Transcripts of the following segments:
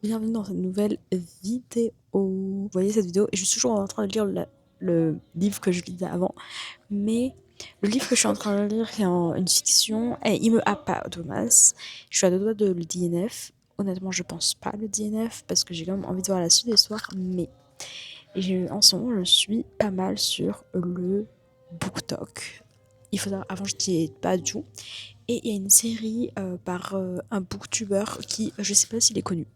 Bienvenue dans cette nouvelle vidéo. Vous voyez cette vidéo et je suis toujours en train de lire le livre que je lisais avant. Mais le livre que je suis en train de lire est une fiction et il me happe pas, Thomas. Je suis à deux doigts de le DNF. Honnêtement, je pense pas le DNF parce que j'ai quand même envie de voir la suite de l'histoire. Mais en ce moment, je suis pas mal sur le BookTok. Il faut savoir, avant, je n'y étais pas du tout. Et il y a une série par un booktuber qui, je sais pas s'il est connu.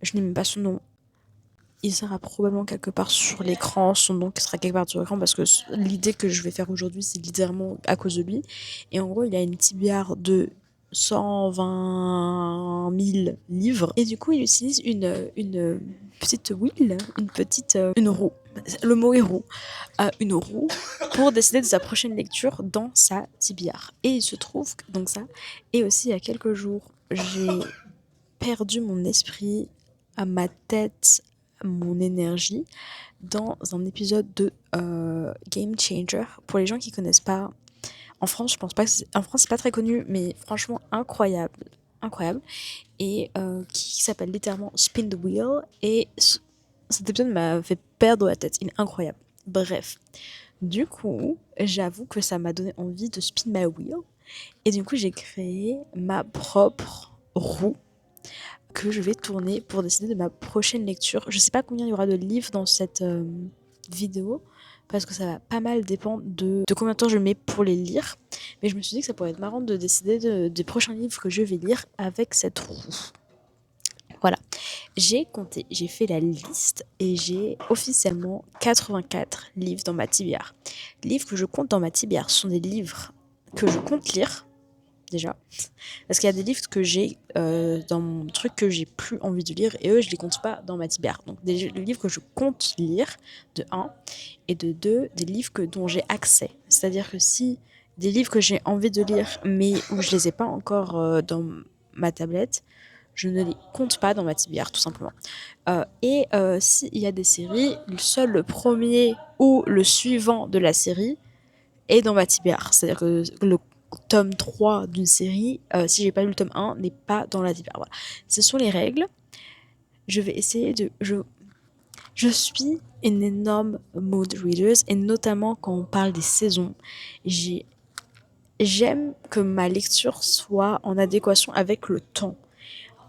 Je n'ai même pas son nom. Il sera probablement quelque part sur l'écran, son nom qui sera quelque part sur l'écran parce que l'idée que je vais faire aujourd'hui, c'est littéralement à cause de lui. Et en gros, il a une tibiare de 120 000 livres. Et du coup, il utilise une petite wheel, une roue. Le mot est roue. Une roue pour décider de sa prochaine lecture dans sa tibiare. Et il se trouve que, donc ça. Et aussi, il y a quelques jours, j'ai perdu mon esprit, à ma tête, mon énergie dans un épisode de Game Changer. Pour les gens qui connaissent pas, en France, je pense pas que en France c'est pas très connu, mais franchement incroyable, incroyable, et qui s'appelle littéralement Spin the Wheel. Et cet épisode m'a fait perdre la tête, il est incroyable. Bref, du coup, j'avoue que ça m'a donné envie de spin my wheel, et du coup j'ai créé ma propre roue que je vais tourner pour décider de ma prochaine lecture. Je sais pas combien il y aura de livres dans cette vidéo, parce que ça va pas mal dépendre de combien de temps je mets pour les lire. Mais je me suis dit que ça pourrait être marrant de décider des prochains livres que je vais lire avec cette roue. Voilà, j'ai compté, j'ai fait la liste et j'ai officiellement 84 livres dans ma tibiare. Les livres que je compte dans ma tibiare sont des livres que je compte lire, déjà. Parce qu'il y a des livres que j'ai dans mon truc que j'ai plus envie de lire et eux, je les compte pas dans ma tibiare. Donc, des livres que je compte lire, de 1, et de 2, des livres dont j'ai accès. C'est-à-dire que si des livres que j'ai envie de lire, mais où je les ai pas encore dans ma tablette, je ne les compte pas dans ma tibiare, tout simplement. S'il y a des séries, seul le premier ou le suivant de la série est dans ma tibiare. C'est-à-dire que le tome 3 d'une série, si j'ai pas lu le tome 1, n'est pas dans la tibiare. Voilà. Ce sont les règles. Je vais essayer de... Je suis une énorme mood reader, et notamment quand on parle des saisons. J'aime que ma lecture soit en adéquation avec le temps.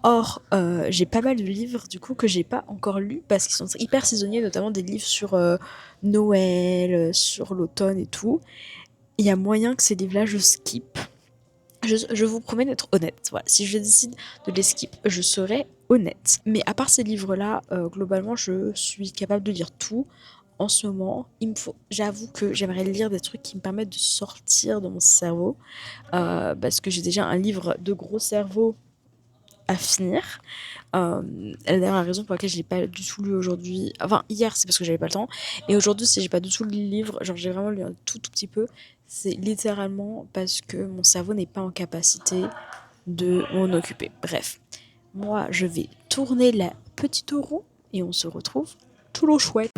Or, j'ai pas mal de livres du coup que j'ai pas encore lus parce qu'ils sont hyper saisonniers, notamment des livres sur Noël, sur l'automne et tout. Il y a moyen que ces livres-là, je skip. Je vous promets d'être honnête. Voilà. Si je décide de les skip, je serai honnête. Mais à part ces livres-là, globalement, je suis capable de lire tout. En ce moment, j'avoue que j'aimerais lire des trucs qui me permettent de sortir de mon cerveau. Parce que j'ai déjà un livre de gros cerveau à finir. D'ailleurs, la raison pour laquelle je l'ai pas du tout lu aujourd'hui, enfin hier c'est parce que j'avais pas le temps, et aujourd'hui si j'ai pas du tout lu le livre, genre j'ai vraiment lu un tout petit peu, c'est littéralement parce que mon cerveau n'est pas en capacité de m'en occuper. Bref, moi je vais tourner la petite roue et on se retrouve tout l'eau chouette.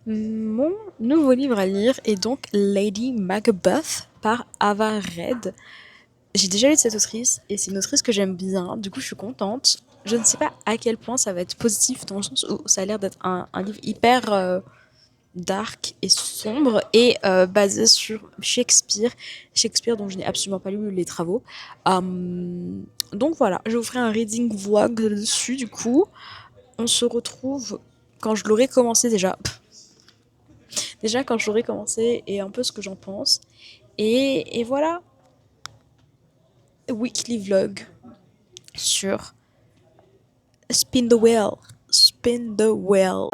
Mon nouveau livre à lire est donc Lady Macbeth par Ava Reid. J'ai déjà lu cette autrice et c'est une autrice que j'aime bien, du coup je suis contente. Je ne sais pas à quel point ça va être positif dans le sens où ça a l'air d'être un livre hyper dark et sombre et basé sur Shakespeare. Shakespeare dont je n'ai absolument pas lu les travaux. Donc voilà, je vous ferai un reading vlog dessus du coup. On se retrouve quand je l'aurai commencé déjà. Déjà quand je l'aurai commencé et un peu ce que j'en pense. Et voilà, weekly vlog sur Spin the Wheel. Spin the Wheel.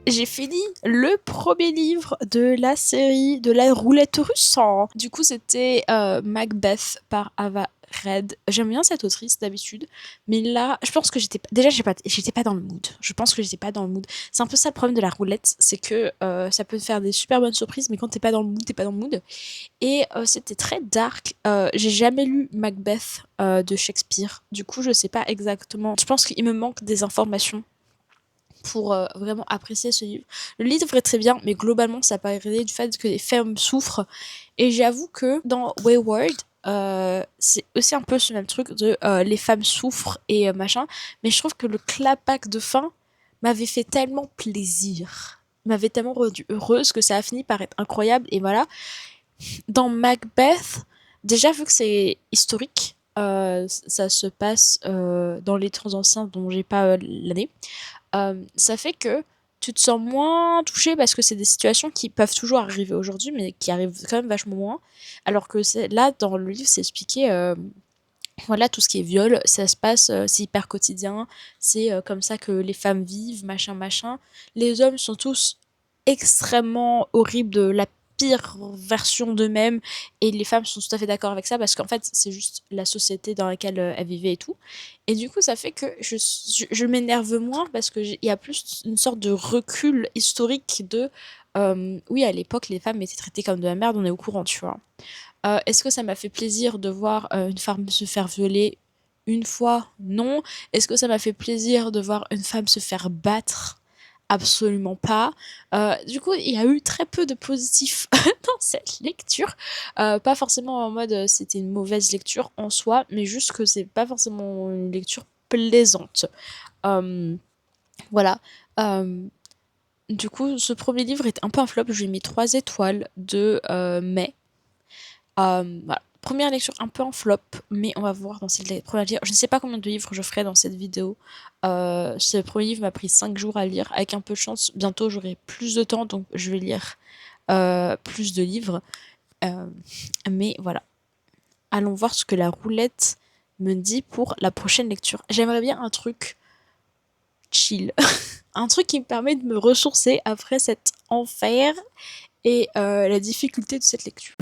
j'ai fini le premier livre de la série de la roulette russe. Du coup, c'était Macbeth par Ava Reid. J'aime bien cette autrice d'habitude, mais là, je pense que j'étais pas dans le mood. Je pense que j'étais pas dans le mood. C'est un peu ça le problème de la roulette, c'est que ça peut te faire des super bonnes surprises, mais quand t'es pas dans le mood, t'es pas dans le mood. Et c'était très dark. J'ai jamais lu Macbeth de Shakespeare. Du coup, je sais pas exactement. Je pense qu'il me manque des informations pour vraiment apprécier ce livre. Le livre est très bien, mais globalement, ça paraît du fait que les femmes souffrent. Et j'avoue que dans Wayward, c'est aussi un peu ce même truc de les femmes souffrent et machin. Mais je trouve que le clapback de fin m'avait fait tellement plaisir, m'avait tellement rendue heureuse que ça a fini par être incroyable. Et voilà. Dans Macbeth, déjà vu que c'est historique, ça se passe dans les temps anciens dont j'ai pas l'année. Ça fait que tu te sens moins touché parce que c'est des situations qui peuvent toujours arriver aujourd'hui, mais qui arrivent quand même vachement moins. Alors que là, dans le livre, c'est expliqué, voilà, tout ce qui est viol, ça se passe, c'est hyper quotidien, c'est comme ça que les femmes vivent, machin, machin. Les hommes sont tous extrêmement horribles, de la pire version d'eux-mêmes, et les femmes sont tout à fait d'accord avec ça parce qu'en fait, c'est juste la société dans laquelle elles vivaient et tout. Et du coup, ça fait que je m'énerve moins parce qu'il y a plus une sorte de recul historique de oui, à l'époque, les femmes étaient traitées comme de la merde, on est au courant, tu vois. Est-ce que ça m'a fait plaisir de voir une femme se faire violer une fois? Non. Est-ce que ça m'a fait plaisir de voir une femme se faire battre? Absolument pas. Du coup, il y a eu très peu de positifs dans cette lecture. Pas forcément en mode c'était une mauvaise lecture en soi, mais juste que c'est pas forcément une lecture plaisante. Euh, voilà. Euh, du coup, ce premier livre est un peu un flop. Je lui ai mis 3 étoiles de mai. Voilà. Première lecture un peu en flop, mais on va voir dans cette première lecture. Je ne sais pas combien de livres je ferai dans cette vidéo. Ce premier livre m'a pris 5 jours à lire. Avec un peu de chance, bientôt j'aurai plus de temps, donc je vais lire plus de livres. Euh, mais voilà. Allons voir ce que la roulette me dit pour la prochaine lecture. J'aimerais bien un truc chill. Un truc qui me permet de me ressourcer après cet enfer et la difficulté de cette lecture.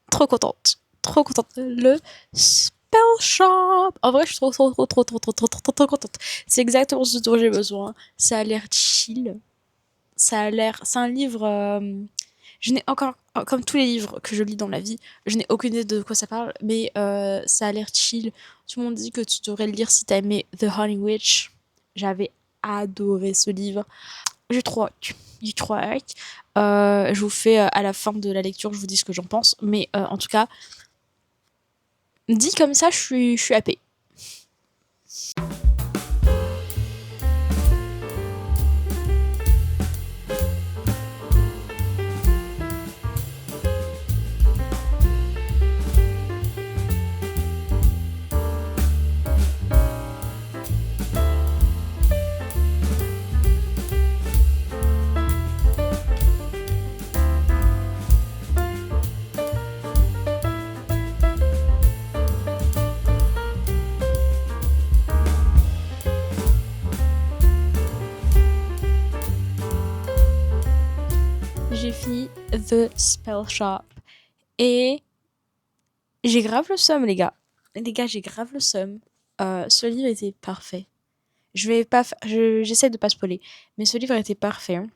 Trop contente. Trop contente. Le Spell Shop. En vrai, je suis trop contente. C'est exactement ce dont j'ai besoin. Ça a l'air chill. Ça a l'air. C'est un livre. Je n'ai encore, comme tous les livres que je lis dans la vie, je n'ai aucune idée de quoi ça parle, mais ça a l'air chill. Tout le monde dit que tu devrais le lire si t'as aimé The Honey Witch. J'avais adoré ce livre. J'ai trop hâte. J'ai trop hâte. Je vous fais à la fin de la lecture, je vous dis ce que j'en pense. Mais en tout cas, dit comme ça, je suis happée. J'ai fini The Spell Shop. Et j'ai grave le seum, les gars. Les gars, j'ai grave le seum. Ce livre était parfait. Je vais pas, j'essaie de pas spoiler, mais ce livre était parfait. Hein.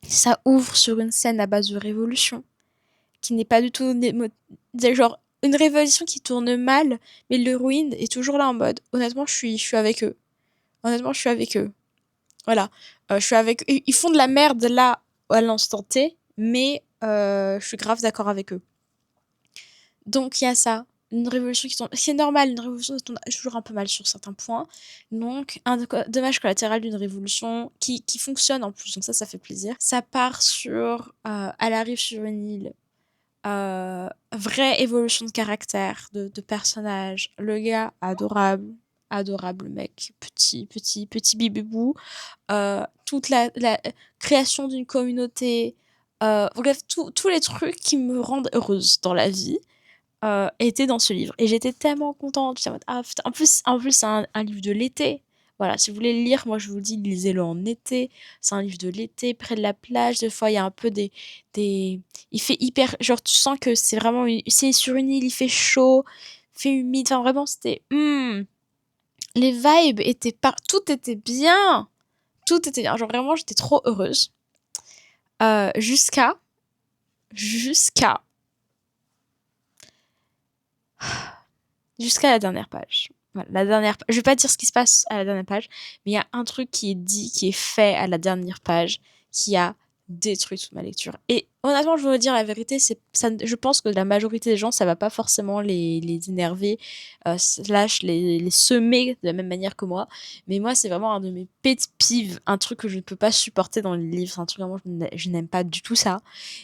Ça ouvre sur une scène à base de révolution, qui n'est pas du tout, genre une révolution qui tourne mal, mais l'héroïne est toujours là en mode. Honnêtement, je suis avec eux. Honnêtement, je suis avec eux. Voilà, je suis avec. Ils font de la merde là à l'instant T, mais je suis grave d'accord avec eux. Donc il y a ça. Une révolution qui tombe. C'est normal, une révolution qui tombe toujours un peu mal sur certains points. Donc, un dommage collatéral d'une révolution qui fonctionne en plus. Donc, ça fait plaisir. Ça part sur. Elle arrive sur une île. Vraie évolution de caractère, de personnage. Le gars, adorable. Adorable mec. Petit bibibou. Toute la création d'une communauté. Bref, tous les trucs qui me rendent heureuse dans la vie étaient dans ce livre. Et j'étais tellement contente. J'étais en mode, ah putain. En plus c'est un livre de l'été. Voilà, si vous voulez le lire, moi je vous le dis, lisez-le en été. C'est un livre de l'été, près de la plage. Des fois, il y a un peu des... Il fait hyper... Genre, tu sens que c'est vraiment... C'est sur une île, il fait chaud, il fait humide. Enfin, vraiment, c'était... Les vibes étaient tout était bien. Tout était bien. Genre, vraiment, j'étais trop heureuse. Jusqu'à la dernière page. Voilà, la dernière je vais pas dire ce qui se passe à la dernière page, mais il y a un truc qui est dit, qui est fait à la dernière page, qui a détruit toute ma lecture. Et honnêtement, je veux vous dire la vérité, je pense que la majorité des gens, ça va pas forcément les énerver, slash les semer de la même manière que moi. Mais moi, c'est vraiment un de mes pet peeves, un truc que je ne peux pas supporter dans les livres, c'est un truc vraiment, je n'aime pas du tout ça.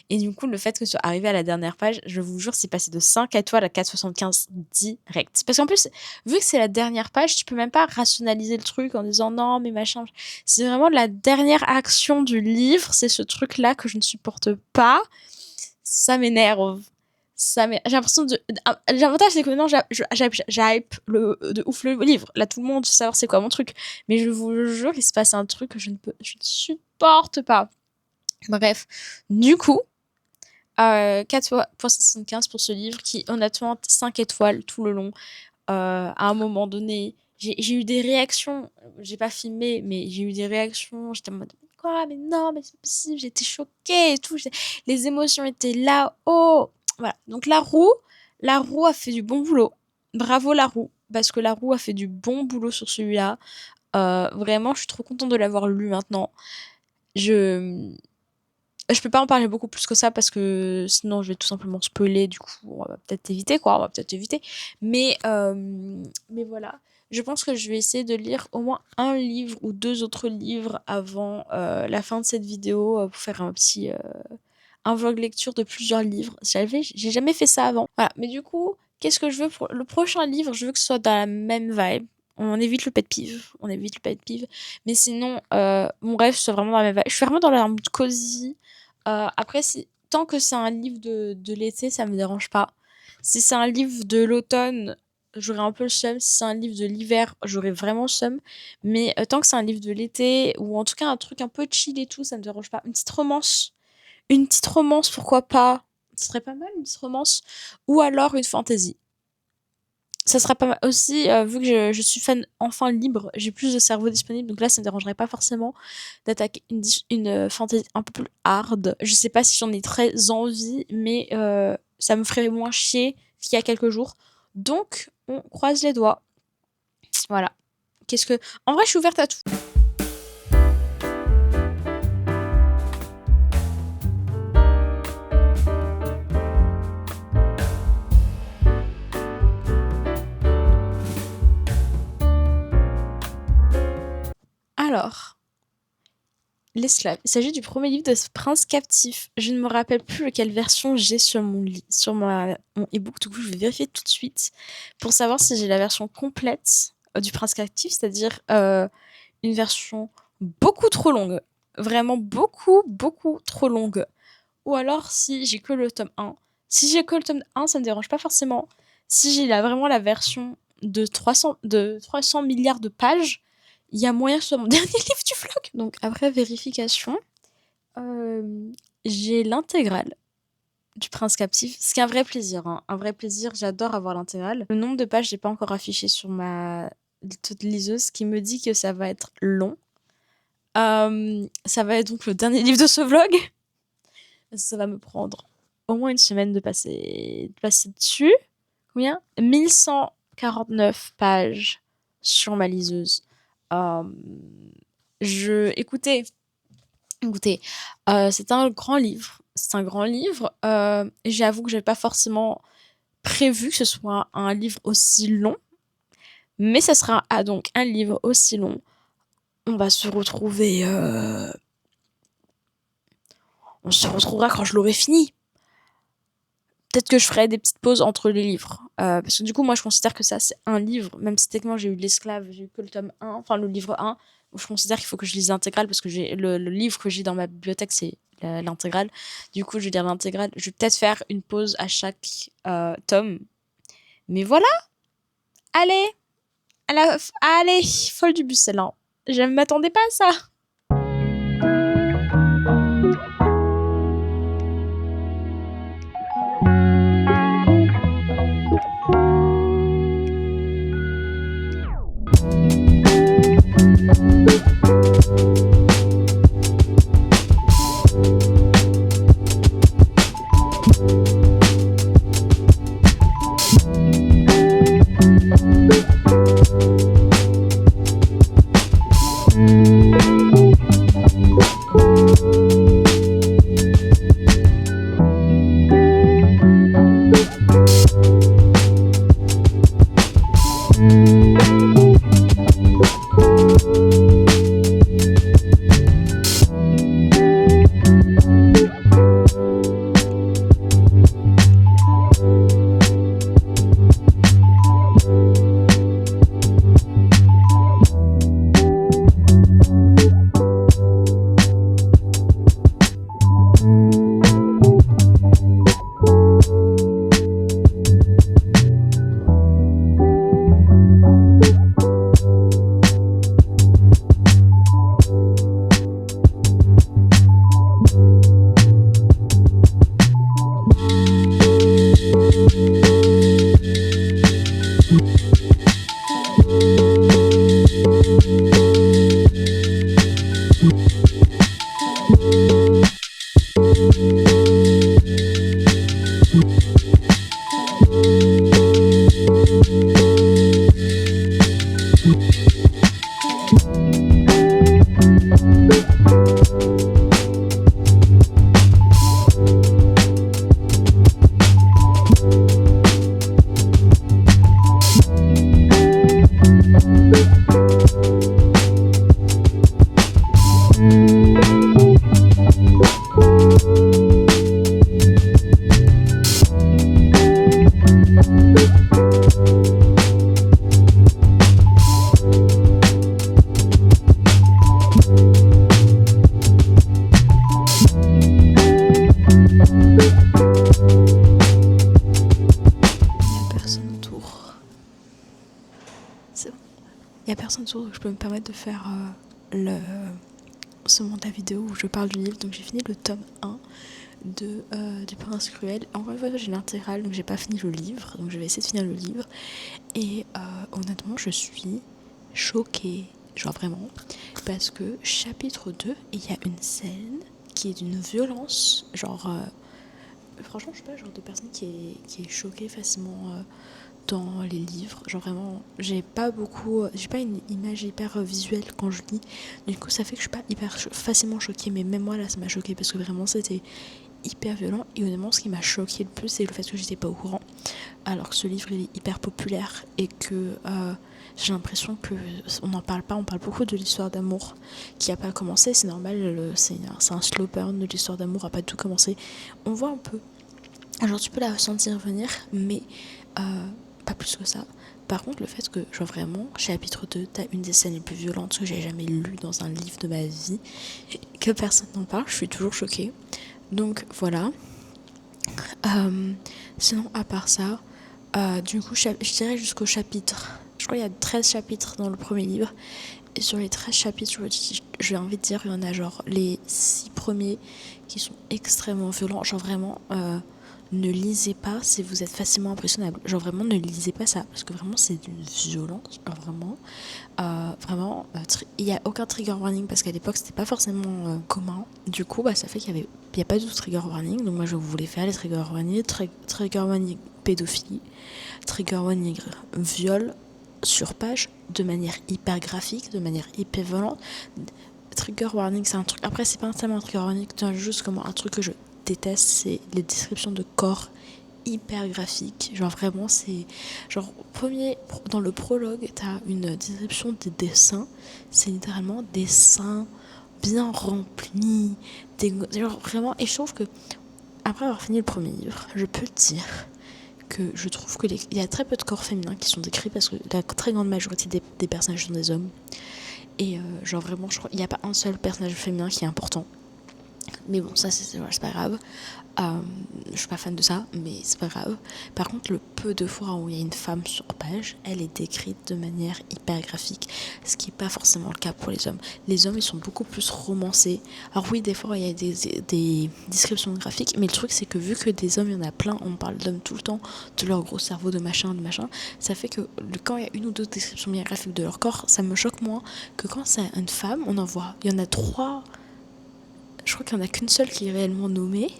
Et du coup, le fait que ce soit arrivé à la dernière page, je vous jure, c'est passé de 5 étoiles à 4,75 direct. Parce qu'en plus, vu que c'est la dernière page, tu peux même pas rationaliser le truc en disant non, mais machin. C'est vraiment la dernière action du livre, c'est ce truc-là que je ne supporte pas. Ça m'énerve. J'ai l'impression de... L'avantage, c'est que maintenant, j'hype de ouf le livre. Là, tout le monde veut savoir c'est quoi mon truc. Mais je vous jure, il se passe un truc que je ne supporte pas. Bref. Du coup, 4,75 pour ce livre qui, honnêtement, 5 étoiles tout le long. À un moment donné, j'ai eu des réactions. J'ai pas filmé, mais j'ai eu des réactions. J'étais en mode, quoi? Mais non, mais c'est possible. J'étais choquée et tout. Les émotions étaient là. Oh! Voilà. Donc, la roue a fait du bon boulot. Bravo, la roue. Parce que la roue a fait du bon boulot sur celui-là. Vraiment, je suis trop contente de l'avoir lu maintenant. Je peux pas en parler beaucoup plus que ça parce que sinon je vais tout simplement spoiler, du coup on va peut-être éviter quoi, on va peut-être éviter. Mais voilà, je pense que je vais essayer de lire au moins un livre ou deux autres livres avant la fin de cette vidéo pour faire un vlog lecture de plusieurs livres. J'ai jamais fait ça avant. Voilà, mais du coup, qu'est-ce que je veux pour le prochain livre? Je veux que ce soit dans la même vibe. On évite le pet peeve. Mais sinon, mon rêve, c'est vraiment dans la même vibe. Je suis vraiment dans la mood cosy. Après, tant que c'est un livre de l'été, ça me dérange pas. Si c'est un livre de l'automne, j'aurais un peu le seum. Si c'est un livre de l'hiver, j'aurais vraiment le seum. Mais tant que c'est un livre de l'été, ou en tout cas un truc un peu chill et tout, ça me dérange pas. Une petite romance, pourquoi pas? Ce serait pas mal, une petite romance. Ou alors une fantasy. Ça serait pas mal aussi, vu que je suis fan enfin libre, j'ai plus de cerveau disponible, donc là ça me dérangerait pas forcément d'attaquer une fantasy un peu plus hard. Je sais pas si j'en ai très envie, mais ça me ferait moins chier qu'il y a quelques jours. Donc on croise les doigts. Voilà. En vrai, je suis ouverte à tout. Alors, L'esclave. Il s'agit du premier livre de ce prince captif. Je ne me rappelle plus quelle version j'ai sur mon e-book. Du coup, je vais vérifier tout de suite pour savoir si j'ai la version complète du prince captif, c'est-à-dire une version beaucoup trop longue. Vraiment beaucoup, beaucoup trop longue. Ou alors si j'ai que le tome 1. Si j'ai que le tome 1, ça me dérange pas forcément. Si j'ai vraiment la version de 300 milliards de pages, il y a moyen que ce soit mon dernier livre du vlog. Donc après vérification, j'ai l'intégrale du Prince Captif, ce qui est un vrai plaisir. Hein. Un vrai plaisir, j'adore avoir l'intégrale. Le nombre de pages, j'ai pas encore affiché sur ma liseuse, qui me dit que ça va être long. Ça va être donc le dernier livre de ce vlog. Ça va me prendre au moins une semaine de passer dessus. Combien? 1149 pages sur ma liseuse. Écoutez, c'est un grand livre. J'avoue que j'avais pas forcément prévu que ce soit un livre aussi long. Mais ça sera donc un livre aussi long. On va se retrouver... On se retrouvera quand je l'aurai fini. Peut-être que je ferai des petites pauses entre les livres. Parce que du coup, moi, je considère que ça, c'est un livre. Même si techniquement, j'ai eu l'esclave, j'ai eu que le tome 1, enfin le livre 1. Je considère qu'il faut que je lise l'intégrale parce que le livre que j'ai dans ma bibliothèque, c'est l'intégrale. Du coup, je vais lire l'intégrale. Je vais peut-être faire une pause à chaque tome. Mais voilà, allez, allez, folle du bus celle-là. Je ne m'attendais pas à ça. Il n'y a personne autour, donc je peux me permettre de faire ce montage vidéo où je parle du livre. Donc j'ai fini le tome 1 du Prince Cruel. Encore une fois, j'ai l'intégrale, donc j'ai pas fini le livre. Donc je vais essayer de finir le livre. Et honnêtement, je suis choquée. Genre vraiment. Parce que chapitre 2, il y a une scène qui est d'une violence. Genre... franchement, je suis pas le genre de personne qui est choquée facilement dans les livres. Genre vraiment, j'ai pas une image hyper visuelle quand je lis. Du coup, ça fait que je suis pas hyper facilement choquée. Mais même moi, là, ça m'a choquée parce que vraiment, c'était hyper violent. Et honnêtement, ce qui m'a choquée le plus, c'est le fait que j'étais pas au courant. Alors que ce livre, il est hyper populaire et que j'ai l'impression que on n'en parle pas. On parle beaucoup de l'histoire d'amour qui a pas commencé. C'est normal, c'est un slow burn de l'histoire d'amour, a pas tout commencé. On voit un peu. Genre, tu peux la sentir venir, mais pas plus que ça. Par contre, le fait que, genre vraiment, chapitre 2, t'as une des scènes les plus violentes que j'ai jamais lues dans un livre de ma vie, et que personne n'en parle, je suis toujours choquée. Donc voilà. Sinon, à part ça, du coup, je dirais jusqu'au chapitre. Je crois qu'il y a 13 chapitres dans le premier livre. Et sur les 13 chapitres, j'ai envie de dire, il y en a genre les 6 premiers qui sont extrêmement violents. Genre vraiment, ne lisez pas si vous êtes facilement impressionnable. Genre vraiment, ne lisez pas ça. Parce que vraiment, c'est d'une violence. Genre vraiment, il n'y a aucun trigger warning parce qu'à l'époque, c'était pas forcément commun. Du coup, ça fait qu'il y a pas du tout trigger warning. Donc moi, je voulais faire les trigger warning. Trigger warning pédophilie. Trigger warning viol sur page de manière hyper graphique, de manière hyper violente. Trigger warning, c'est un truc. Après, c'est pas tellement un trigger warning, c'est juste comme un truc que je déteste, c'est les descriptions de corps hyper graphiques. Genre vraiment, c'est genre dans le prologue, t'as une description des dessins. C'est littéralement des seins bien remplis, genre vraiment. Et je trouve que après avoir fini le premier livre, je peux te dire que je trouve qu'il y a très peu de corps féminins qui sont décrits parce que la très grande majorité des personnages sont des hommes. Et genre vraiment, je crois il n'y a pas un seul personnage féminin qui est important. Mais bon, ça c'est pas grave. Je suis pas fan de ça, mais c'est pas grave. Par contre, le peu de fois où il y a une femme sur page, elle est décrite de manière hyper graphique, ce qui est pas forcément le cas pour les hommes. Les hommes, ils sont beaucoup plus romancés. Alors oui, des fois, il y a des descriptions graphiques, mais le truc, c'est que vu que des hommes, il y en a plein, on parle d'hommes tout le temps, de leur gros cerveau, de machin, ça fait que quand il y a une ou deux descriptions bien graphiques de leur corps, ça me choque moins que quand c'est une femme, on en voit. Il y en a trois, je crois qu'il n'y en a qu'une seule qui est réellement nommée.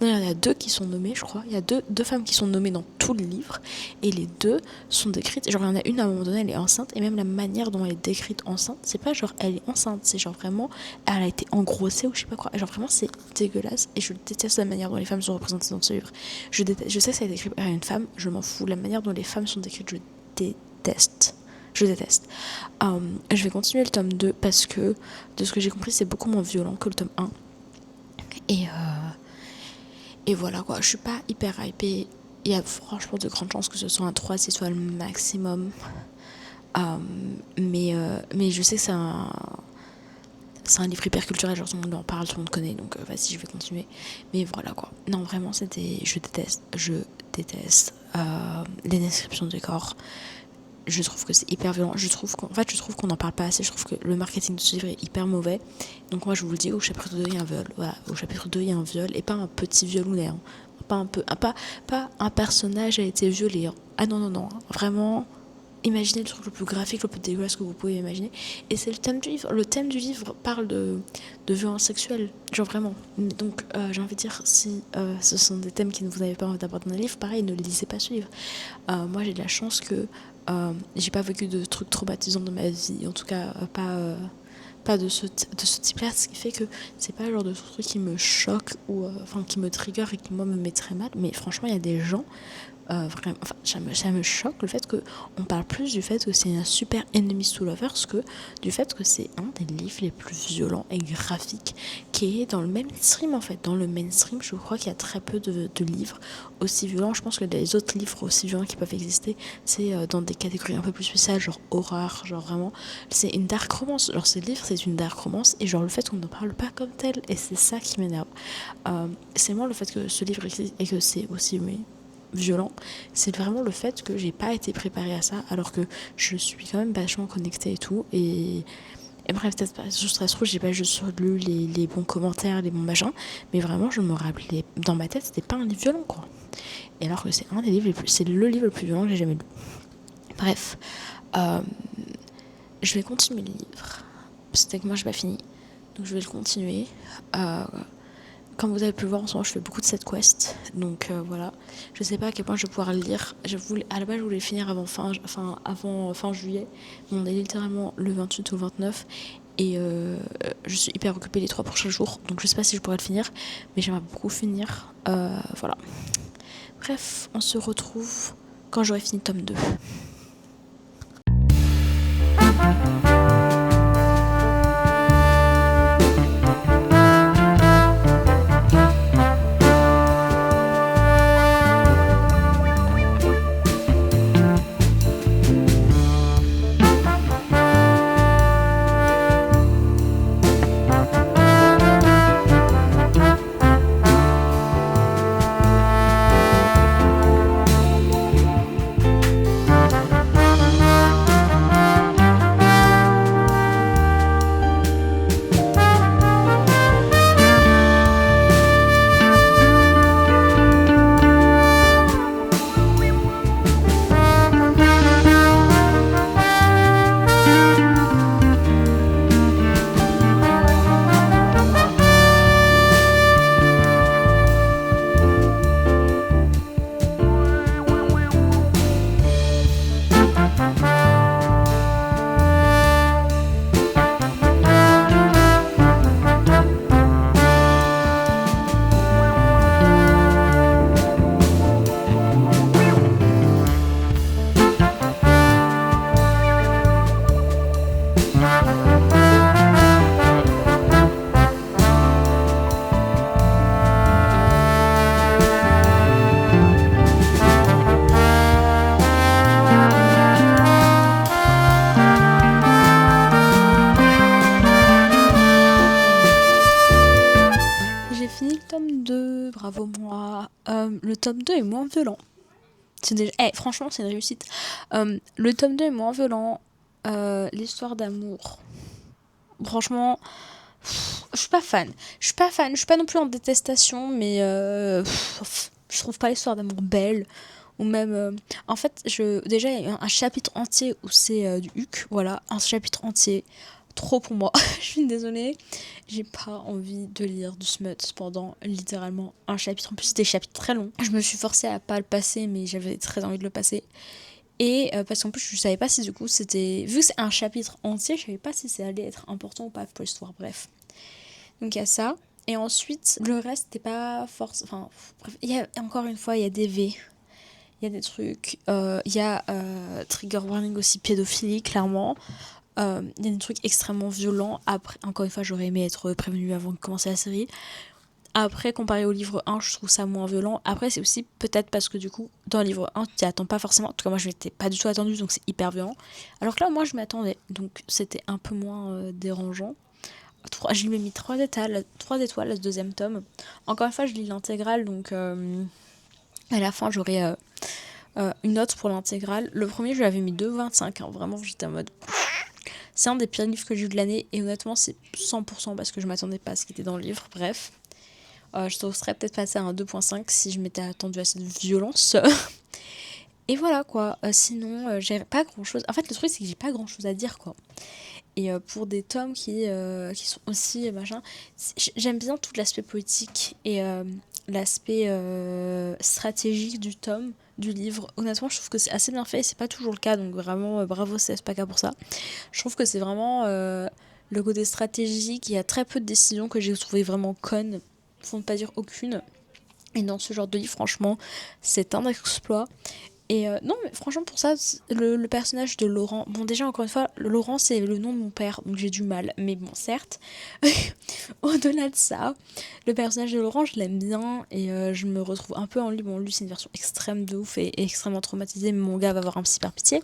Non, il y en a deux qui sont nommées, je crois. Il y a deux femmes qui sont nommées dans tout le livre. Et les deux sont décrites. Genre, il y en a une à un moment donné, elle est enceinte. Et même la manière dont elle est décrite enceinte, c'est pas genre elle est enceinte. C'est genre vraiment, elle a été engrossée ou je sais pas quoi. Genre vraiment, c'est dégueulasse. Et je déteste la manière dont les femmes sont représentées dans ce livre. Je sais que ça a été écrit par une femme. Je m'en fous. La manière dont les femmes sont décrites, je déteste. Je déteste. Je vais continuer le tome 2 parce que, de ce que j'ai compris, c'est beaucoup moins violent que le tome 1. Et voilà quoi, je suis pas hyper hypée. Il y a franchement de grandes chances que ce soit un 3 étoiles maximum. Mais je sais que c'est un livre hyper culturel, genre tout le monde en parle, tout le monde connaît, donc vas-y, je vais continuer. Mais voilà quoi. Non, vraiment, je déteste les descriptions du corps. Je trouve que c'est hyper violent. Je trouve qu'on n'en parle pas assez. Je trouve que le marketing de ce livre est hyper mauvais. Donc moi, je vous le dis, au chapitre 2, il y a un viol. Voilà, au chapitre 2, il y a un viol. Et pas un petit violounet. Hein. Pas un personnage a été violé. Hein. Ah non, non, non. Vraiment, imaginez le truc le plus graphique, le plus dégueulasse que vous pouvez imaginer. Et c'est le thème du livre. Le thème du livre parle de violence sexuelle. Genre vraiment. Donc j'ai envie de dire, si ce sont des thèmes qui ne vous avez pas envie d'aborder dans le livre, pareil, ne lisez pas ce livre. Moi, j'ai de la chance que j'ai pas vécu de trucs traumatisants dans ma vie. En tout cas, pas de ce type-là, ce qui fait que c'est pas le genre de truc qui me choque ou qui me trigger et qui moi me met très mal. Mais franchement, il y a des gens vraiment, ça me choque le fait qu'on parle plus du fait que c'est un super enemies to lovers que du fait que c'est un des livres les plus violents et graphiques qui est dans le mainstream en fait. Dans le mainstream, je crois qu'il y a très peu de livres aussi violents. Je pense que les autres livres aussi violents qui peuvent exister, c'est dans des catégories un peu plus spéciales, genre horreur, genre vraiment, c'est une dark romance. Genre ce livre, c'est une dark romance et genre le fait qu'on ne parle pas comme tel, et c'est ça qui m'énerve. C'est moins le fait que ce livre existe et que c'est aussi violent, c'est vraiment le fait que j'ai pas été préparée à ça alors que je suis quand même vachement connectée et tout et bref, peut-être pas sous stress rouge, j'ai pas juste lu les bons commentaires, les bons machins, mais vraiment je me rappelais dans ma tête c'était pas un livre violent quoi, et alors que c'est un des livres c'est le livre le plus violent que j'ai jamais lu. Bref, je vais continuer le livre, c'était que moi j'ai pas fini, donc je vais le continuer. Comme vous avez pu le voir en ce moment, je fais beaucoup de side quests, donc voilà. Je sais pas à quel point je vais pouvoir le lire. À la base, je voulais finir avant fin juillet. Mais on est littéralement le 28 ou 29 et je suis hyper occupée les 3 prochains jours, donc je sais pas si je pourrai le finir, mais j'aimerais beaucoup finir. Voilà. Bref, on se retrouve quand j'aurai fini tome 2. tome 2, bravo moi. Le tome 2 est moins violent. C'est déjà... franchement, c'est une réussite. Le tome 2 est moins violent. L'histoire d'amour. Franchement, je suis pas fan. Je suis pas non plus en détestation, mais je trouve pas l'histoire d'amour belle. Ou même... en fait, déjà, il y a un chapitre entier où c'est du Huc. Voilà, un chapitre entier. Trop pour moi. Je suis désolée. J'ai pas envie de lire du smut pendant littéralement un chapitre. En plus, c'était des chapitres très longs. Je me suis forcée à pas le passer, mais j'avais très envie de le passer. Et parce qu'en plus, je savais pas si du coup c'était. Vu que c'est un chapitre entier, je savais pas si ça allait être important ou pas pour l'histoire. Bref. Donc il y a ça. Et ensuite, le reste n'était pas force. Enfin, bref. Encore une fois, il y a des V. Il y a des trucs. Il y a trigger warning aussi pédophilie, clairement. Il y a des trucs extrêmement violents. Après, encore une fois, j'aurais aimé être prévenue avant de commencer la série. Après, comparé au livre 1, je trouve ça moins violent. Après, c'est aussi peut-être parce que du coup, dans le livre 1, tu t'y attends pas forcément. En tout cas, moi, je m'étais pas du tout attendue, donc c'est hyper violent. Alors que là, moi, je m'attendais. Donc, c'était un peu moins dérangeant. Je lui ai mis 3 étoiles, le deuxième tome. Encore une fois, je lis l'intégrale, donc à la fin, j'aurai une note pour l'intégrale. Le premier, je lui avais mis 2,25. Hein. Vraiment, j'étais en mode... C'est un des pires livres que j'ai eu de l'année, et honnêtement, c'est 100% parce que je m'attendais pas à ce qui était dans le livre. Bref. Je serais peut-être passée à un 2,5 si je m'étais attendue à cette violence. Et voilà quoi. Sinon, j'ai pas grand chose. En fait, le truc, c'est que j'ai pas grand chose à dire quoi. Et pour des tomes qui sont aussi machin, j'aime bien tout l'aspect politique et l'aspect stratégique du tome, du livre. Honnêtement, je trouve que c'est assez bien fait et c'est pas toujours le cas. Donc vraiment, bravo CSPK pour ça. Je trouve que c'est vraiment le côté stratégique. Il y a très peu de décisions que j'ai trouvées vraiment connes, pour ne pas dire aucune. Et dans ce genre de livre, franchement, c'est un exploit. Et non, mais franchement, pour ça, le personnage de Laurent... Bon, déjà, encore une fois, Laurent, c'est le nom de mon père, donc j'ai du mal. Mais bon, certes, au-delà de ça, le personnage de Laurent, je l'aime bien. Et je me retrouve un peu en lui. Bon, lui, c'est une version extrême de ouf et extrêmement traumatisée. Mais mon gars va avoir un super pitié.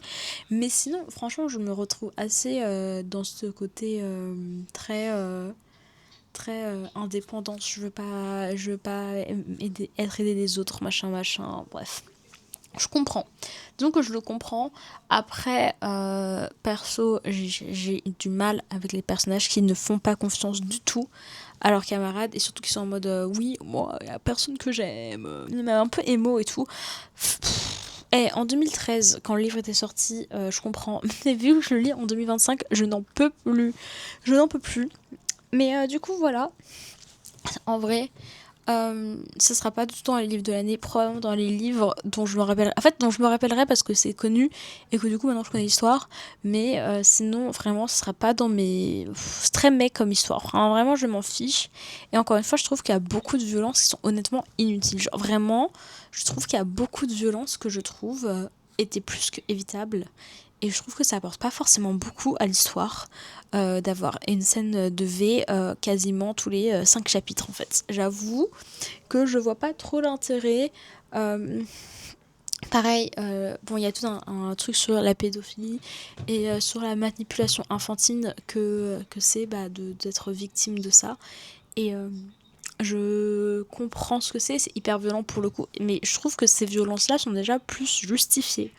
Mais sinon, franchement, je me retrouve assez dans ce côté très... très indépendante, je veux pas être aidée des autres, machin, bref. Je comprends. Disons que je le comprends. Après, perso, j'ai du mal avec les personnages qui ne font pas confiance du tout à leurs camarades et surtout qui sont en mode oui, moi, il y a personne que j'aime, même un peu émo et tout. Et en 2013, quand le livre était sorti, je comprends. Mais vu que je le lis en 2025, je n'en peux plus. Je n'en peux plus. Mais du coup, voilà. En vrai, ce sera pas du tout dans les livres de l'année, probablement dans les livres dont je me rappellerai. En fait, dont je me rappellerai parce que c'est connu et que du coup maintenant je connais l'histoire. Mais sinon, vraiment, ce sera pas dans mes. C'est très mec comme histoire. Enfin, vraiment, je m'en fiche. Et encore une fois, je trouve qu'il y a beaucoup de violences qui sont honnêtement inutiles. Genre, vraiment, je trouve qu'il y a beaucoup de violences que je trouve étaient plus que évitables. Et je trouve que ça apporte pas forcément beaucoup à l'histoire d'avoir une scène de V quasiment tous les 5 chapitres en fait. J'avoue que je vois pas trop l'intérêt. Pareil, bon, il y a tout un truc sur la pédophilie et sur la manipulation infantile que c'est d'être victime de ça. Et je comprends ce que c'est hyper violent pour le coup. Mais je trouve que ces violences-là sont déjà plus justifiées.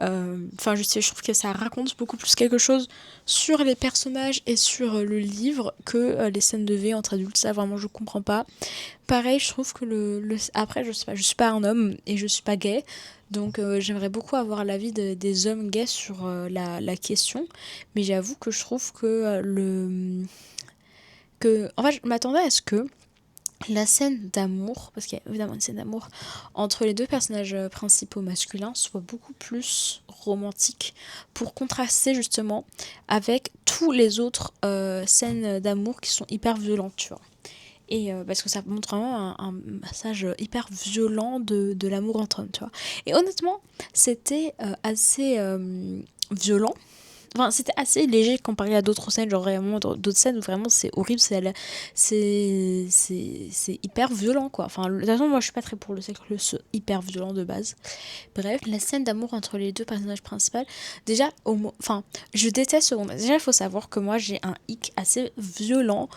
Enfin, je trouve que ça raconte beaucoup plus quelque chose sur les personnages et sur le livre que les scènes de V entre adultes. Ça, vraiment, je comprends pas. Pareil, je trouve que après, je sais pas, je suis pas un homme et je suis pas gay. Donc, j'aimerais beaucoup avoir l'avis des hommes gays sur la question. Mais j'avoue que je trouve que en fait, je m'attendais à ce que la scène d'amour, parce qu'il y a évidemment une scène d'amour entre les deux personnages principaux masculins, soit beaucoup plus romantique pour contraster justement avec tous les autres scènes d'amour qui sont hyper violentes, tu vois. Et parce que ça montre vraiment un message hyper violent de l'amour entre hommes, tu vois. Et honnêtement, c'était assez violent. Enfin, c'était assez léger comparé à d'autres scènes, genre vraiment d'autres scènes où vraiment c'est horrible, c'est hyper violent quoi. Enfin, de toute façon, moi je suis pas très pour le sexe hyper violent de base. Bref, la scène d'amour entre les deux personnages principaux, déjà, enfin, je déteste ce moment. Déjà, il faut savoir que moi j'ai un hic assez violent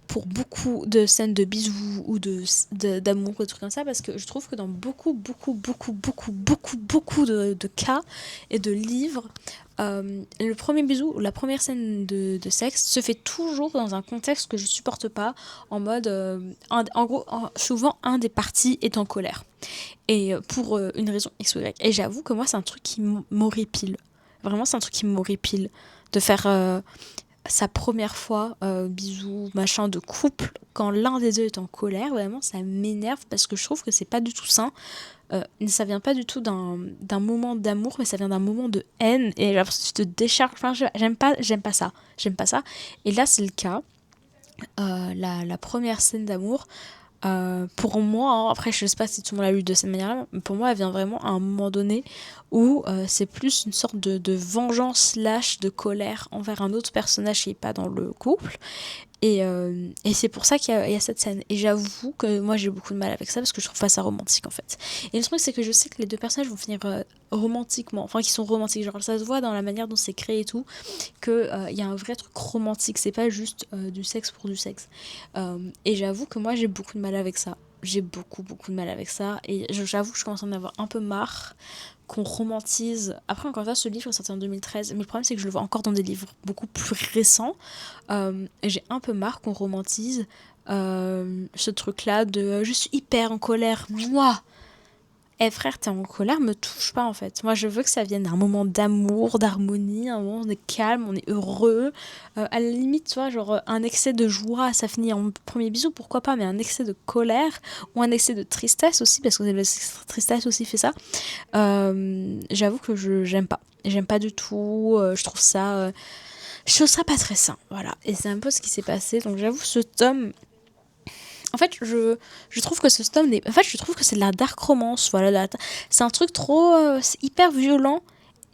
pour beaucoup de scènes de bisous ou d'amour, des trucs comme ça, parce que je trouve que dans beaucoup de cas et de livres, le premier bisou ou la première scène de sexe se fait toujours dans un contexte que je supporte pas, en mode, en gros, souvent un des parties est en colère. Et pour une raison X ou Y. Et j'avoue que moi, c'est un truc qui m'horripile. Vraiment, c'est un truc qui m'horripile. De faire sa première fois, bisous, machin, de couple, quand l'un des deux est en colère, vraiment, ça m'énerve parce que je trouve que c'est pas du tout sain. Ça vient pas du tout d'un moment d'amour, mais ça vient d'un moment de haine. Et j'ai l'impression que tu te décharges. Enfin, j'aime pas ça. J'aime pas ça. Et là, c'est le cas. La première scène d'amour, pour moi, hein, après je sais pas si tout le monde l'a lu de cette manière-là, mais pour moi elle vient vraiment à un moment donné où c'est plus une sorte de vengeance slash de colère envers un autre personnage qui est pas dans le couple. Et c'est pour ça qu'il y a cette scène. Et j'avoue que moi j'ai beaucoup de mal avec ça parce que je trouve pas ça romantique en fait. Et le truc c'est que je sais que les deux personnages vont finir romantiquement, enfin qui sont romantiques, genre ça se voit dans la manière dont c'est créé et tout, que y a un vrai truc romantique, c'est pas juste du sexe pour du sexe. Et j'avoue que moi j'ai beaucoup de mal avec ça. J'ai beaucoup de mal avec ça. Et j'avoue que je commence à en avoir un peu marre qu'on romantise. Après, encore une fois, ce livre est sorti en 2013, mais le problème c'est que je le vois encore dans des livres beaucoup plus récents. Et j'ai un peu marre qu'on romantise ce truc-là de je suis hyper en colère, moi. Eh frère, t'es en colère, me touche pas en fait. Moi, je veux que ça vienne d'un moment d'amour, d'harmonie, un moment où on est calme, on est heureux. À la limite, tu vois, genre un excès de joie, ça finit en premier bisou, pourquoi pas, mais un excès de colère ou un excès de tristesse aussi, parce que la tristesse aussi fait ça. J'avoue que j'aime pas. J'aime pas du tout. Je trouve ça pas très sain. Voilà. Et c'est un peu ce qui s'est passé. Donc j'avoue, ce tome. En fait, je trouve que ce tome n'est. En fait, je trouve que c'est de la dark romance. Voilà, c'est un truc trop. C'est hyper violent.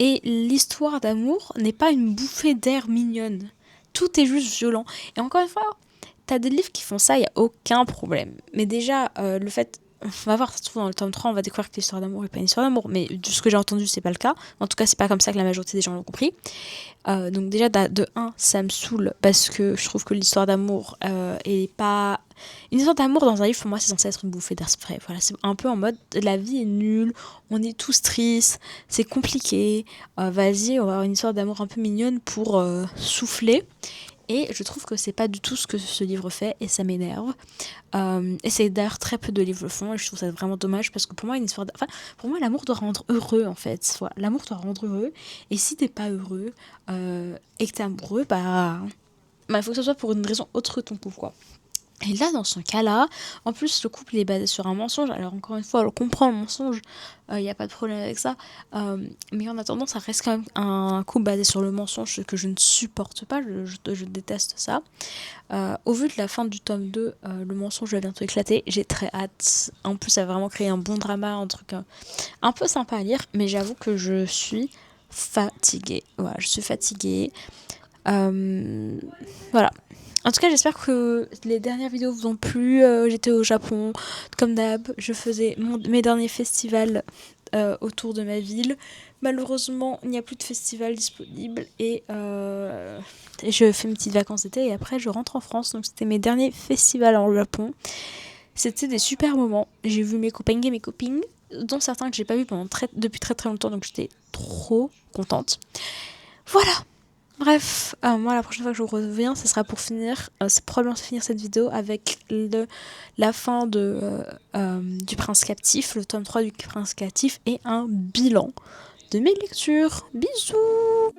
Et l'histoire d'amour n'est pas une bouffée d'air mignonne. Tout est juste violent. Et encore une fois, t'as des livres qui font ça, il y a aucun problème. Mais déjà, le fait. On va voir, ça se trouve dans le tome 3, on va découvrir que l'histoire d'amour n'est pas une histoire d'amour. Mais de ce que j'ai entendu, c'est pas le cas. En tout cas, c'est pas comme ça que la majorité des gens l'ont compris. Donc déjà de 1 ça me saoule parce que je trouve que l'histoire d'amour est pas une histoire d'amour dans un livre. Pour moi c'est censé être une bouffée d'air frais. Voilà, c'est un peu en mode la vie est nulle, on est tous tristes, c'est compliqué, vas-y on va avoir une histoire d'amour un peu mignonne pour souffler. Et je trouve que c'est pas du tout ce que ce livre fait et ça m'énerve. Et c'est d'ailleurs très peu de livres le font et je trouve ça vraiment dommage parce que pour moi une histoire enfin pour moi l'amour doit rendre heureux en fait. Voilà, l'amour doit rendre heureux et si t'es pas heureux et que t'es amoureux il faut que ce soit pour une raison autre que ton couple quoi. Et là, dans ce cas-là, en plus, le couple est basé sur un mensonge. Alors, encore une fois, on comprend le mensonge, il n'y a pas de problème avec ça. Mais en attendant, ça reste quand même un couple basé sur le mensonge, ce que je ne supporte pas, je déteste ça. Au vu de la fin du tome 2, le mensonge va bientôt éclater. J'ai très hâte. En plus, ça va vraiment créer un bon drama, un truc un peu sympa à lire. Mais j'avoue que je suis fatiguée. Voilà, je suis fatiguée. Voilà. En tout cas, j'espère que les dernières vidéos vous ont plu. J'étais au Japon, comme d'hab. Je faisais mes derniers festivals autour de ma ville. Malheureusement, il n'y a plus de festival disponible et je fais mes petites vacances d'été et après je rentre en France. Donc c'était mes derniers festivals en Japon. C'était des super moments. J'ai vu mes copains et mes copines, dont certains que j'ai pas vus depuis très longtemps. Donc j'étais trop contente. Voilà. Bref, moi la prochaine fois que je vous reviens, ce sera pour finir, c'est probablement finir cette vidéo avec la fin du Prince Captif, le tome 3 du Prince Captif et un bilan de mes lectures. Bisous.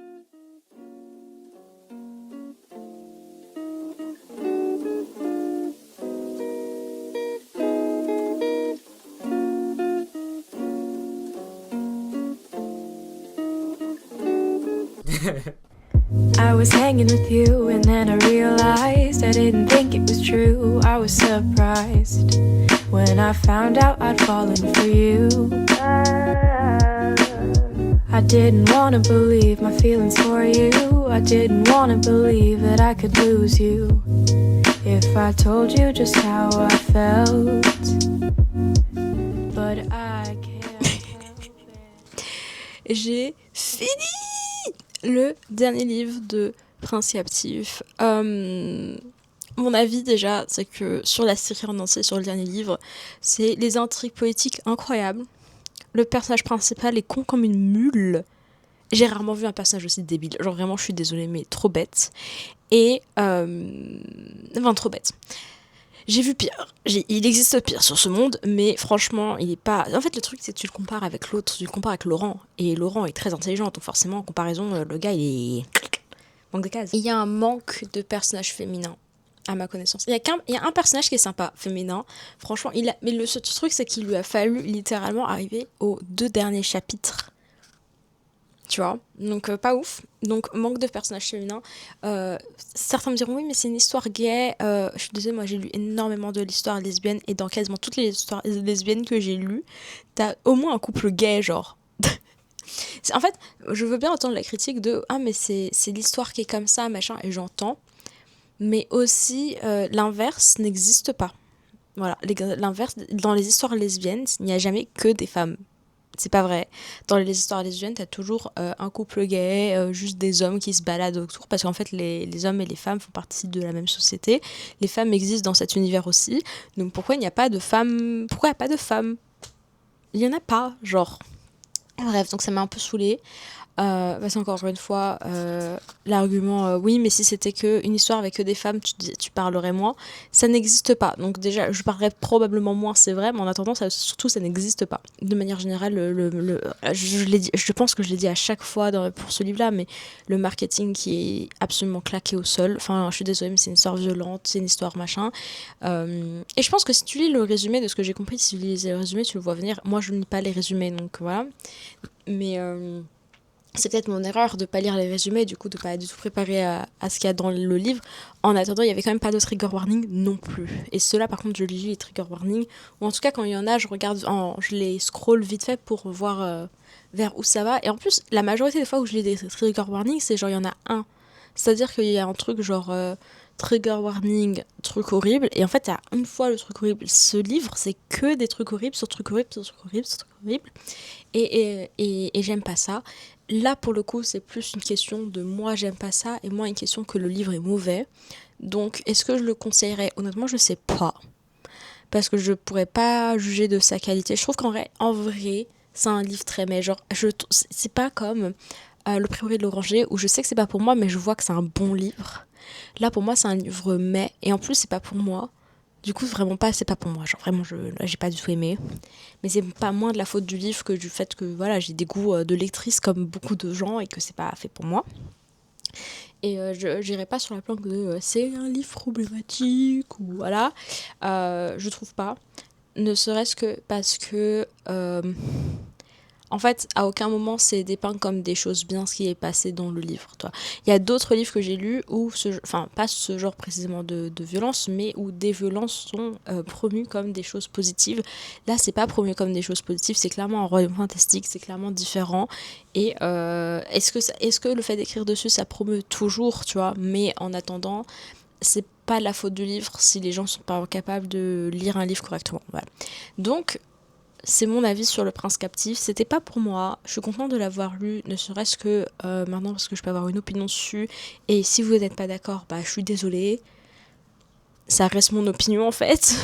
I was hanging with you and then I realized I didn't think it was true. I was surprised when I found out I'd fallen for you. I didn't wanna believe my feelings for you. I didn't wanna believe that I could lose you if I told you just how I felt. But I can't help it. J'ai fini le dernier livre de Prince Captif. Mon avis déjà, c'est que sur la série en entier, sur le dernier livre, c'est les intrigues poétiques incroyables. Le personnage principal est con comme une mule. J'ai rarement vu un personnage aussi débile. Genre vraiment, je suis désolée, mais trop bête. Et... Enfin, trop bête. J'ai vu pire. Il existe pire sur ce monde, mais franchement, il est pas... En fait, le truc, c'est que tu le compares avec l'autre, tu le compares avec Laurent. Et Laurent est très intelligent, donc forcément, en comparaison, le gars, il est... manque de cases. Il y a un manque de personnages féminins, à ma connaissance. Il y a un personnage qui est sympa, féminin. Franchement, mais ce truc, c'est qu'il lui a fallu littéralement arriver aux 2 derniers chapitres. Tu vois, donc pas ouf. Donc manque de personnages féminins. Certains me diront oui, mais c'est une histoire gay. Je suis désolée, moi j'ai lu énormément de l'histoire lesbienne et dans quasiment toutes les histoires lesbiennes que j'ai lues, t'as au moins un couple gay, genre. En fait, je veux bien entendre la critique de ah mais c'est l'histoire qui est comme ça, machin, et j'entends. Mais aussi l'inverse n'existe pas. Voilà, l'inverse dans les histoires lesbiennes, il n'y a jamais que des femmes. C'est pas vrai. Dans les histoires lesbiennes, t'as toujours un couple gay, juste des hommes qui se baladent autour, parce qu'en fait, les hommes et les femmes font partie de la même société. Les femmes existent dans cet univers aussi. Donc pourquoi il n'y a pas de femmes? Pourquoi il n'y a pas de femmes? Il n'y en a pas, genre. Bref, donc ça m'a un peu saoulée. Parce qu'encore une fois, l'argument oui, mais si c'était une histoire avec que des femmes, tu parlerais moins. Ça n'existe pas. Donc déjà, je parlerais probablement moins, c'est vrai, mais en attendant, surtout, ça n'existe pas. De manière générale, je pense que je l'ai dit à chaque fois pour ce livre-là, mais le marketing qui est absolument claqué au sol. Enfin, je suis désolée, mais c'est une histoire violente, c'est une histoire machin. Et je pense que si tu lis le résumé de ce que j'ai compris, si tu lis le résumé, tu le vois venir. Moi, je ne lis pas les résumés, donc voilà. Mais... c'est peut-être mon erreur de pas lire les résumés, du coup de pas du tout préparer à ce qu'il y a dans le livre. En attendant, il y avait quand même pas de trigger warning non plus. Et ceux-là, par contre, je lis les trigger warning, ou en tout cas quand il y en a, je les scroll vite fait pour voir vers où ça va. Et en plus, la majorité des fois où je lis des trigger warning, c'est genre il y en a un. C'est-à-dire qu'il y a un truc genre trigger warning, truc horrible, et en fait, il y a une fois le truc horrible. Ce livre, c'est que des trucs horribles sur trucs horribles sur trucs horribles sur trucs horribles. Et j'aime pas ça. Là, pour le coup, c'est plus une question de moi, j'aime pas ça, et moi, une question que le livre est mauvais. Donc, est-ce que je le conseillerais? Honnêtement, je sais pas. Parce que je pourrais pas juger de sa qualité. Je trouve en vrai, c'est un livre très mais. Genre, c'est pas comme Le Prieuré de l'Oranger, où je sais que c'est pas pour moi, mais je vois que c'est un bon livre. Là, pour moi, c'est un livre mais, et en plus, c'est pas pour moi. Du coup, vraiment pas, c'est pas pour moi. Genre, vraiment, j'ai pas du tout aimé. Mais c'est pas moins de la faute du livre que du fait que voilà, j'ai des goûts de lectrice comme beaucoup de gens et que c'est pas fait pour moi. Et je n'irai pas sur la planque de c'est un livre problématique ou voilà. Je trouve pas. Ne serait-ce que parce que en fait, à aucun moment c'est dépeint comme des choses bien ce qui est passé dans le livre. Toi. Il y a d'autres livres que j'ai lus où, enfin pas ce genre précisément de violence, mais où des violences sont promues comme des choses positives. Là, c'est pas promu comme des choses positives, c'est clairement un royaume fantastique, c'est clairement différent. Et est-ce que le fait d'écrire dessus, ça promeut toujours, tu vois? Mais en attendant, c'est pas de la faute du livre si les gens sont pas capables de lire un livre correctement. Voilà. Donc c'est mon avis sur Le Prince Captif. C'était pas pour moi. Je suis contente de l'avoir lu, ne serait-ce que maintenant parce que je peux avoir une opinion dessus. Et si vous n'êtes pas d'accord, bah je suis désolée. Ça reste mon opinion en fait.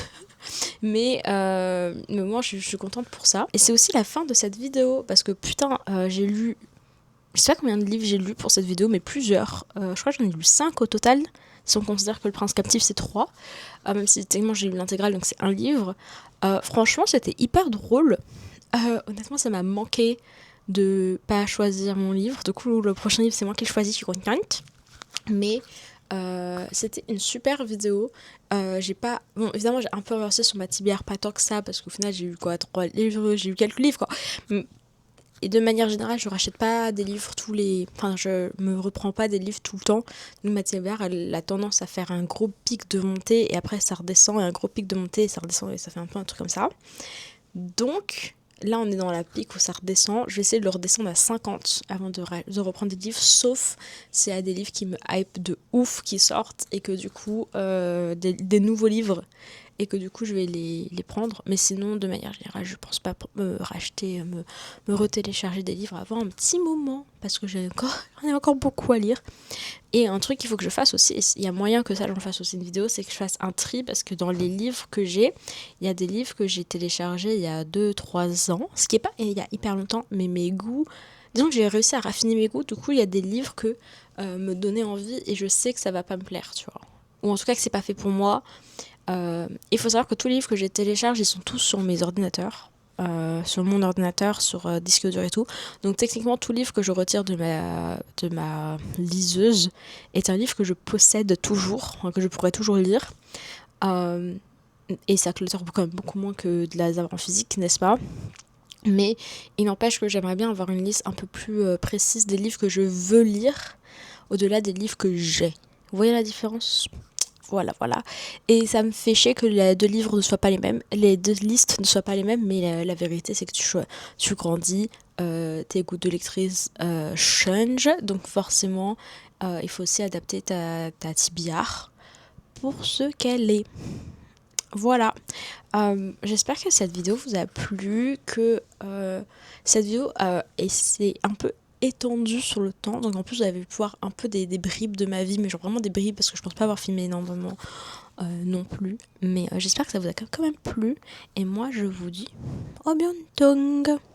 mais moi je suis contente pour ça. Et c'est aussi la fin de cette vidéo parce que putain, j'ai lu. Je sais pas combien de livres j'ai lu pour cette vidéo, mais plusieurs. Je crois que j'en ai lu 5 au total. Si on considère que Le Prince Captif c'est 3. Même si techniquement j'ai lu l'intégrale, donc c'est un livre. Franchement, c'était hyper drôle. Honnêtement, ça m'a manqué de pas choisir mon livre. Du coup, le prochain livre, c'est moi qui le choisis, je suis contente. Mais c'était une super vidéo. J'ai pas... Bon, évidemment, j'ai un peu avancé sur ma tibière, pas tant que ça, parce qu'au final, j'ai eu quoi, 3 livres, j'ai eu quelques livres, quoi. Et de manière générale, je rachète pas des livres Enfin, je me reprends pas des livres tout le temps. Donc ma tibière, elle a tendance à faire un gros pic de montée, et après ça redescend, et un gros pic de montée, et ça redescend, et ça fait un peu un truc comme ça. Donc... Là, on est dans la pique où ça redescend. Je vais essayer de le redescendre à 50 avant de reprendre des livres, sauf s'il y a des livres qui me hype de ouf qui sortent et que du coup, des nouveaux livres et que du coup je vais les prendre. Mais sinon, de manière générale, je pense pas me racheter, me retélécharger des livres avant un petit moment, parce que j'en ai encore beaucoup à lire. Et un truc qu'il faut que je fasse aussi, il y a moyen que ça j'en fasse aussi une vidéo, c'est que je fasse un tri, parce que dans les livres que j'ai, il y a des livres que j'ai téléchargés il y a 2-3 ans, ce qui est pas il y a hyper longtemps, mais mes goûts, disons que j'ai réussi à raffiner mes goûts, du coup il y a des livres que me donnaient envie et je sais que ça va pas me plaire, tu vois. Ou en tout cas que c'est pas fait pour moi. Il faut savoir que tous les livres que j'ai téléchargés, ils sont tous sur mes ordinateurs. Sur mon ordinateur, sur disque dur et tout. Donc techniquement, tout livre que je retire de ma liseuse est un livre que je possède toujours, enfin, que je pourrais toujours lire. Et ça clôture quand même beaucoup moins que de la en physique, n'est-ce pas? Mais il n'empêche que j'aimerais bien avoir une liste un peu plus précise des livres que je veux lire, au-delà des livres que j'ai. Vous voyez la différence ? Voilà. Et ça me fait chier que les deux livres ne soient pas les mêmes, les deux listes ne soient pas les mêmes, mais la vérité c'est que tu grandis, tes goûts de lectrice changent, donc forcément il faut aussi adapter ta TBR pour ce qu'elle est. Voilà. J'espère que cette vidéo vous a plu, que cette vidéo c'est un peu étendue sur le temps, donc en plus vous avez pu voir un peu des bribes de ma vie, mais genre vraiment des bribes parce que je pense pas avoir filmé énormément non plus, mais j'espère que ça vous a quand même plu, et moi je vous dis à bientôt.